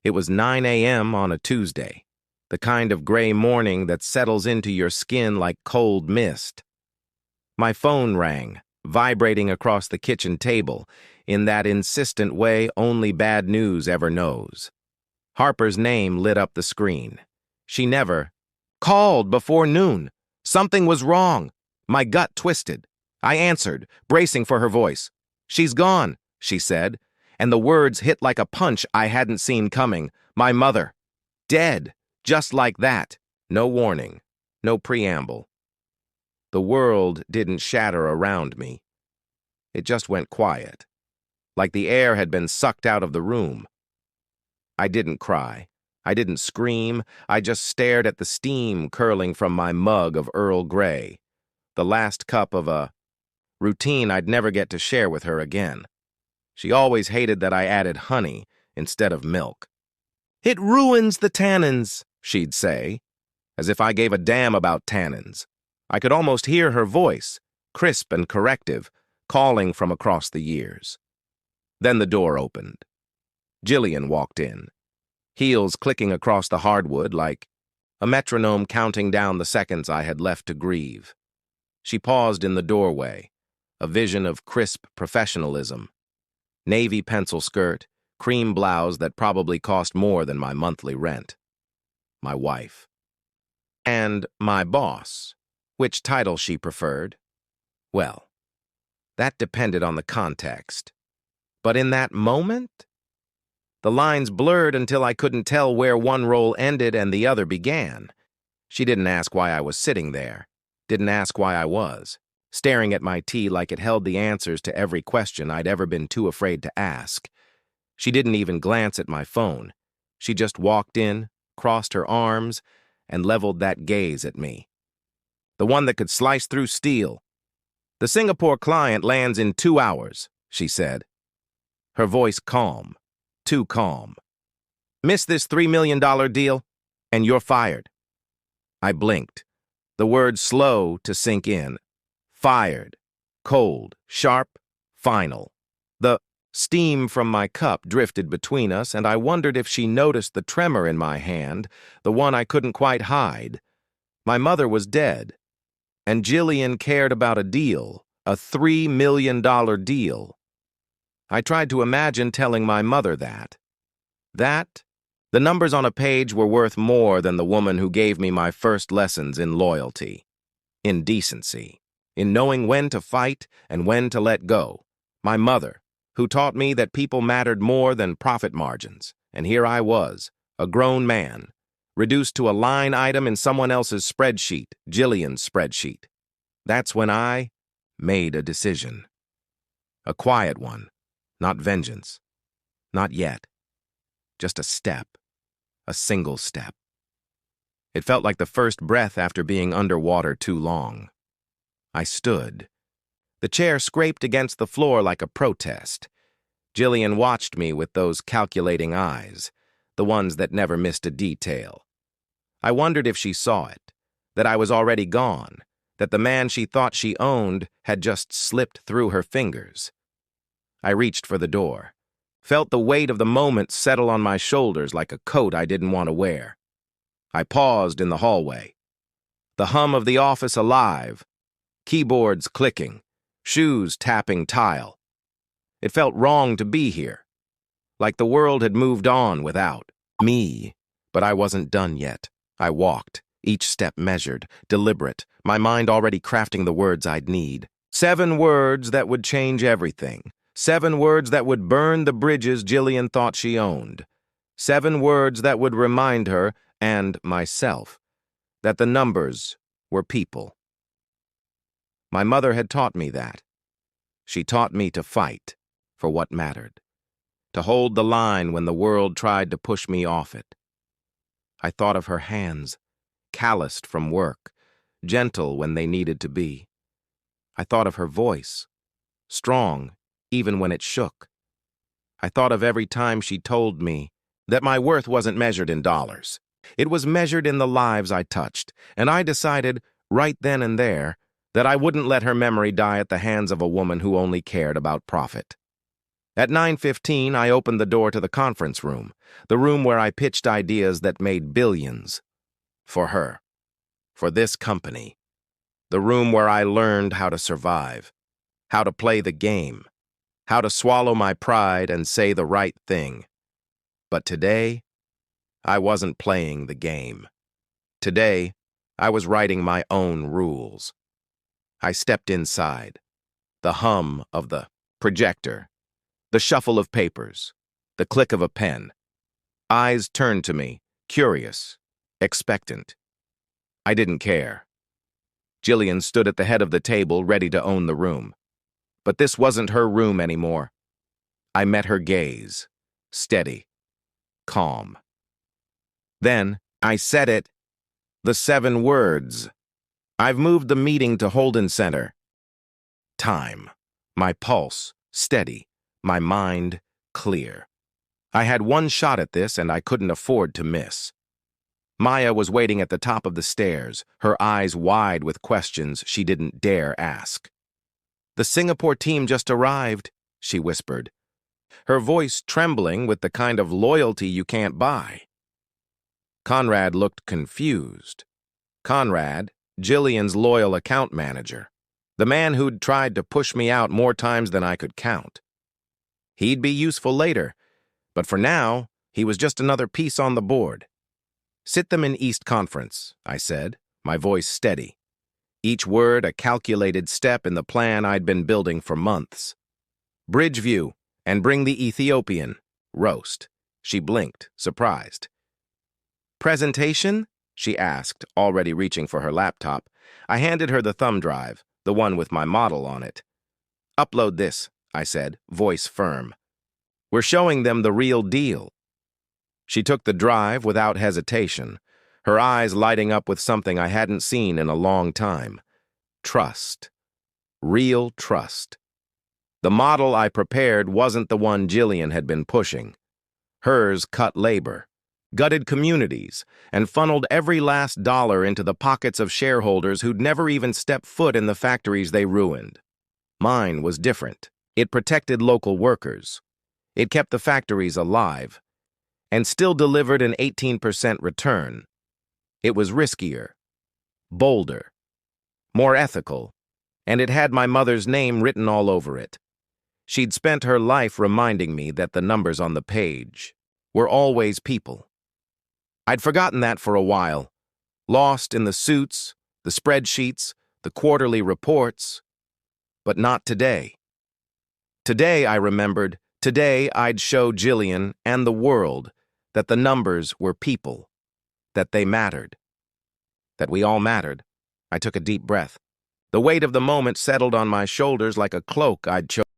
It was 9 a.m. on a Tuesday, the kind of gray morning that settles into your skin like cold mist. My phone rang, vibrating across the kitchen table in that insistent way only bad news ever knows. Harper's name lit up the screen. She never called before noon. Something was wrong. My gut twisted. I answered, bracing for her voice. "She's gone," she said, and the words hit like a punch I hadn't seen coming. My mother. Dead. Just like that. No warning. No preamble. The world didn't shatter around me. It just went quiet, like the air had been sucked out of the room. I didn't cry. I didn't scream. I just stared at the steam curling from my mug of Earl Grey, the last cup of a routine I'd never get to share with her again. She always hated that I added honey instead of milk. "It ruins the tannins," she'd say, as if I gave a damn about tannins. I could almost hear her voice, crisp and corrective, calling from across the years. Then the door opened. Jillian walked in, heels clicking across the hardwood like a metronome counting down the seconds I had left to grieve. She paused in the doorway, a vision of crisp professionalism. Navy pencil skirt, cream blouse that probably cost more than my monthly rent. My wife. And my boss. Which title she preferred? Well, that depended on the context. But in that moment, the lines blurred until I couldn't tell where one role ended and the other began. She didn't ask why I was sitting there, didn't ask why I was, staring at my tea like it held the answers to every question I'd ever been too afraid to ask. She didn't even glance at my phone. She just walked in, crossed her arms, and leveled that gaze at me. The one that could slice through steel. "The Singapore client lands in 2 hours," she said. Her voice calm, too calm. "Miss this $3 million deal, and you're fired." I blinked, the words slow to sink in. Fired. Cold, sharp, final. The steam from my cup drifted between us, and I wondered if she noticed the tremor in my hand, the one I couldn't quite hide. My mother was dead, and Jillian cared about a deal, a $3 million deal. I tried to imagine telling my mother that. The numbers on a page were worth more than the woman who gave me my first lessons in loyalty, in decency, in knowing when to fight and when to let go. My mother, who taught me that people mattered more than profit margins. And here I was, a grown man, reduced to a line item in someone else's spreadsheet, Jillian's spreadsheet. That's when I made a decision. A quiet one, not vengeance. Not yet. Just a step, a single step. It felt like the first breath after being underwater too long. I stood. The chair scraped against the floor like a protest. Jillian watched me with those calculating eyes, the ones that never missed a detail. I wondered if she saw it, that I was already gone, that the man she thought she owned had just slipped through her fingers. I reached for the door, felt the weight of the moment settle on my shoulders like a coat I didn't want to wear. I paused in the hallway. The hum of the office alive, keyboards clicking, shoes tapping tile. It felt wrong to be here, like the world had moved on without me. But I wasn't done yet. I walked, each step measured, deliberate, my mind already crafting the words I'd need. 7 words that would change everything. 7 words that would burn the bridges Jillian thought she owned. 7 words that would remind her, and myself, that the numbers were people. My mother had taught me that. She taught me to fight for what mattered, to hold the line when the world tried to push me off it. I thought of her hands, calloused from work, gentle when they needed to be. I thought of her voice, strong even when it shook. I thought of every time she told me that my worth wasn't measured in dollars. It was measured in the lives I touched, and I decided, right then and there, that I wouldn't let her memory die at the hands of a woman who only cared about profit. At 9:15, I opened the door to the conference room, the room where I pitched ideas that made billions. For her. For this company. The room where I learned how to survive, how to play the game, how to swallow my pride and say the right thing. But today, I wasn't playing the game. Today, I was writing my own rules. I stepped inside. The hum of the projector, the shuffle of papers, the click of a pen. Eyes turned to me, curious, expectant. I didn't care. Jillian stood at the head of the table, ready to own the room. But this wasn't her room anymore. I met her gaze, steady, calm. Then, I said it, the 7 words. I've moved the meeting to Holden Center. Time. My pulse, steady. My mind, clear. I had one shot at this, and I couldn't afford to miss. Maya was waiting at the top of the stairs, her eyes wide with questions she didn't dare ask. "The Singapore team just arrived," she whispered, her voice trembling with the kind of loyalty you can't buy. Conrad looked confused. Conrad, Jillian's loyal account manager, the man who'd tried to push me out more times than I could count. He'd be useful later, but for now, he was just another piece on the board. "Sit them in East Conference," I said, my voice steady. Each word a calculated step in the plan I'd been building for months. "Bridgeview, and bring the Ethiopian. Roast." She blinked, surprised. "Presentation?" she asked, already reaching for her laptop. I handed her the thumb drive, the one with my model on it. "Upload this," I said, voice firm. "We're showing them the real deal." She took the drive without hesitation, her eyes lighting up with something I hadn't seen in a long time. Trust. Real trust. The model I prepared wasn't the one Jillian had been pushing. Hers cut labor, gutted communities, and funneled every last dollar into the pockets of shareholders who'd never even stepped foot in the factories they ruined. Mine was different. It protected local workers. It kept the factories alive, and still delivered an 18% return. It was riskier, bolder, more ethical, and it had my mother's name written all over it. She'd spent her life reminding me that the numbers on the page were always people. I'd forgotten that for a while, lost in the suits, the spreadsheets, the quarterly reports. But not today. Today, I remembered, today I'd show Jillian and the world that the numbers were people, that they mattered, that we all mattered. I took a deep breath. The weight of the moment settled on my shoulders like a cloak I'd chosen.